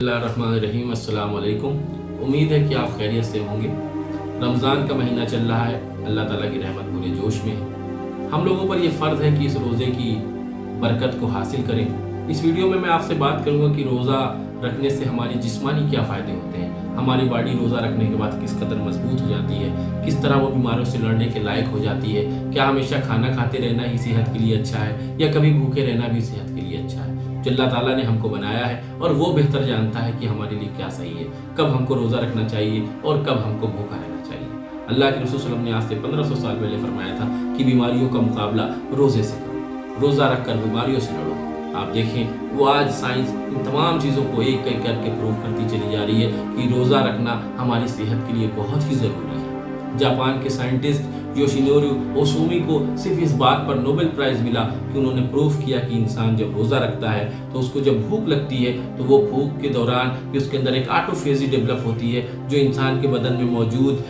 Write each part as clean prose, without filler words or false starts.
बिस्मिल्लाहिर्रहमानिर्रहीम। अस्सलाम वालेकुम। उम्मीद है कि आप खैरियत से होंगे। रमज़ान का महीना चल रहा है, अल्लाह ताला की रहमत पूरे जोश में है। हम लोगों पर यह फ़र्ज़ है कि इस रोज़े की बरकत को हासिल करें। इस वीडियो में मैं आपसे बात करूंगा कि रोज़ा रखने से हमारी जिस्मानी क्या फ़ायदे होते हैं, हमारी बॉडी रोज़ा रखने के बाद किस कदर मजबूत हो जाती है, किस तरह वो बीमारियों से लड़ने के लायक हो जाती है, क्या हमेशा खाना खाते रहना ही सेहत के लिए अच्छा है या कभी भूखे रहना भी सेहत के लिए अच्छा है। जो अल्लाह ताला ने हमको बनाया है और वो बेहतर जानता है कि हमारे लिए क्या सही है, कब हमको रोज़ा रखना चाहिए और कब हमको भूखा रहना चाहिए। अल्लाह के रसूल सल्लल्लाहु अलैहि वसल्लम ने आज से 1500 साल पहले फरमाया था कि बीमारियों का मुकाबला रोज़े से करो, रोज़ा रखकर बीमारियों से लड़ो। आप देखें वो आज साइंस इन तमाम चीज़ों को एक एक करके प्रूव करती चली जा रही है कि रोज़ा रखना हमारी सेहत के लिए बहुत ही ज़रूरी है। जापान के साइंटिस्ट योशिनोरी ओसुमी को सिर्फ इस बात पर नोबेल प्राइज़ मिला कि उन्होंने प्रूव किया कि इंसान जब रोज़ा रखता है तो उसको जब भूख लगती है तो वो भूख के दौरान उसके अंदर एक ऑटोफेजी डेवलप होती है, जो इंसान के बदन में मौजूद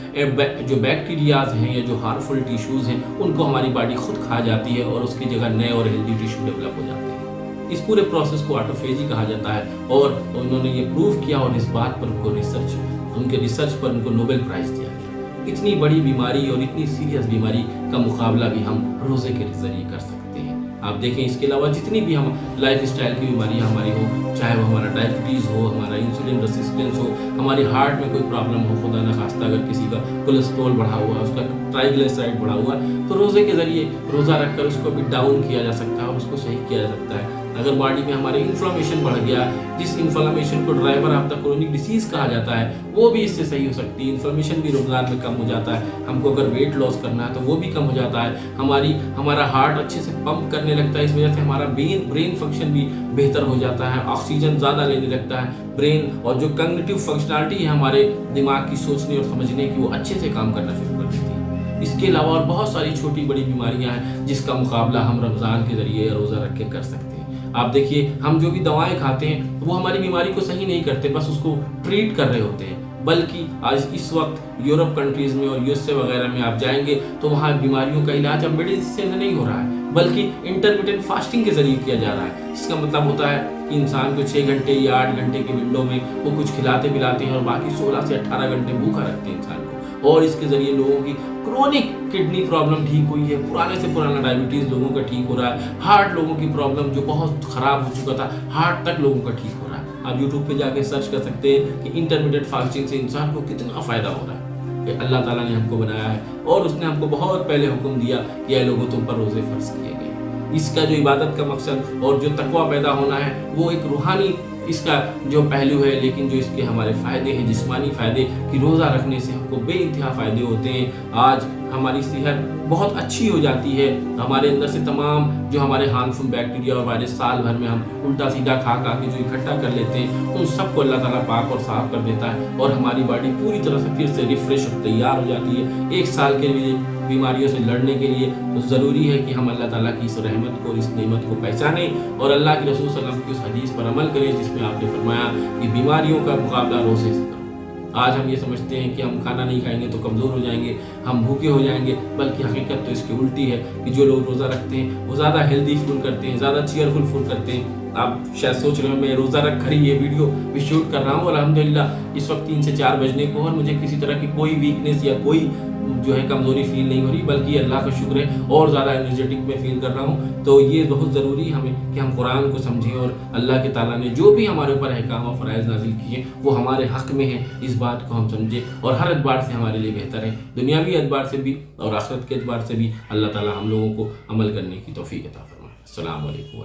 जो बैक्टीरियाज हैं या जो हार्मफुल टिश्यूज़ हैं उनको हमारी बॉडी खुद खा जाती है और उसकी जगह नए और हेल्दी टिश्यू डेवलप हो जाते हैं। इस पूरे प्रोसेस को ऑटोफेजी कहा जाता है और उन्होंने ये प्रूव किया और इस बात पर उनके रिसर्च पर उनको नोबेल प्राइज़ दिया गया। इतनी बड़ी बीमारी और इतनी सीरियस बीमारी का मुकाबला भी हम रोज़े के जरिए कर सकते हैं। आप देखें इसके अलावा जितनी भी हम लाइफ स्टाइल की बीमारियां हमारी हो, चाहे वो हमारा डायबिटीज़ हो, हमारा इंसुलिन रेसिस्टेंस हो, हमारी हार्ट में कोई प्रॉब्लम हो, खुदा न खास्ता अगर किसी का कोलेस्ट्रॉल बढ़ा हुआ है, उसका ट्राइग्लिसराइड बढ़ा हुआ है, तो रोज़े के ज़रिए रोज़ा रखकर उसको भी डाउन किया जा सकता है और उसको सही किया जा सकता है। अगर बॉडी में हमारे इन्फ्लामेशन बढ़ गया, जिस इन्फ्लामेशन को driver of the chronic disease कहा जाता है, वो भी इससे सही हो सकती है। इन्फ्लामेशन भी रमज़ान में कम हो जाता है। हमको अगर वेट लॉस करना है तो वो भी कम हो जाता है। हमारा हार्ट अच्छे से पंप करने लगता है, इस वजह से हमारा ब्रेन फंक्शन भी बेहतर हो जाता है, ऑक्सीजन ज़्यादा लेने लगता है ब्रेन, और जो कॉग्निटिव फंक्शनलिटी है हमारे दिमाग की सोचने और समझने की, वो अच्छे से काम करना शुरू कर देती है। इसके अलावा और बहुत सारी छोटी बड़ी बीमारियां हैं जिसका मुकाबला हम रमज़ान के ज़रिए रोज़ा रख के कर सकते हैं। आप देखिए हम जो भी दवाएं खाते हैं वो हमारी बीमारी को सही नहीं करते, बस उसको ट्रीट कर रहे होते हैं। बल्कि आज इस वक्त यूरोप कंट्रीज़ में और यूएसए वगैरह में आप जाएंगे तो वहाँ बीमारियों का इलाज अब मेडिसिन से नहीं हो रहा है, बल्कि इंटरमिटेंट फास्टिंग के ज़रिए किया जा रहा है। इसका मतलब होता है कि इंसान को 6 घंटे या 8 घंटे के विंडो में वो कुछ खिलाते पिलाते हैं और बाकी 16 से 18 घंटे भूखा रखते हैं इंसान को, और इसके ज़रिए लोगों की क्रोनिक किडनी प्रॉब्लम ठीक हुई है, पुराने से पुराना डायबिटीज़ लोगों का ठीक हो रहा है, हार्ट लोगों की प्रॉब्लम जो बहुत ख़राब हो चुका था, हार्ट तक लोगों का ठीक हो रहा है। आप यूट्यूब पे जाके सर्च कर सकते हैं कि इंटरमीडिएट फास्टिंग से इंसान को कितना फ़ायदा हो रहा है। ये अल्लाह ताला ने हमको बनाया है और उसने हमको बहुत पहले हुक्म दिया कि ये लोगों तुम पर रोज़े फ़र्ज़ किए गए। इसका जो इबादत का मकसद और जो तकवा पैदा होना है वो एक रूहानी इसका जो पहलू है, लेकिन जो इसके हमारे फ़ायदे हैं, जिस्मानी फ़ायदे, कि रोज़ा रखने से हमको बेइंतहा फ़ायदे होते हैं। आज हमारी सेहत बहुत अच्छी हो जाती है, हमारे अंदर से तमाम जो हमारे हार्मफुल बैक्टीरिया और वायरस साल भर में हम उल्टा सीधा खा के जो इकट्ठा कर लेते हैं उन सबको अल्लाह ताला पाक और साफ कर देता है और हमारी बॉडी पूरी तरह से फिर से रिफ्रेश और तैयार हो जाती है एक साल के लिए बीमारियों से लड़ने के लिए। तो ज़रूरी है कि हम अल्लाह ताला की इस रहमत को, इस नेमत को पहचानें और अल्लाह के रसूल सल्लल्लाहु अलैहि वसल्लम की उस हदीस पर अमल करें जिसमें आपने फरमाया कि बीमारियों का मुकाबला रोज़े से करो। आज हम ये समझते हैं कि हम खाना नहीं खाएंगे तो कमज़ोर हो जाएंगे, हम भूखे हो जाएंगे, बल्कि हकीकत तो इसकी उल्टी है कि जो लोग रोज़ा रखते हैं वो ज़्यादा हेल्दी फील करते हैं, ज़्यादा चीयरफुल फील करते हैं। आप शायद सोच रहे हो मैं रोज़ा रख कर ही ये वीडियो भी शूट कर रहा हूँ और अल्हम्दुलिल्लाह इस वक्त 3 से 4 बजने को और मुझे किसी तरह की कोई वीकनेस या कोई जो है कमज़ोरी फील नहीं हो रही, बल्कि अल्लाह का शुक्र है और ज़्यादा एनर्जेटिक में फील कर रहा हूँ। तो ये बहुत ज़रूरी है हमें कि हम कुरान को समझें और अल्लाह के ताला ने जो भी हमारे ऊपर अहकाम और फ़राइज़ नाज़िल किए वो हमारे हक़ में है, इस बात को हम समझें और हर एतबार से हमारे लिए बेहतर है, दुनियावी एतबार से भी और आखिरत के एतबार से भी। अल्लाह ताला हम लोगों को अमल करने की तौफ़ीक़ अता फ़रमाए। अस्सलामु अलैकुम।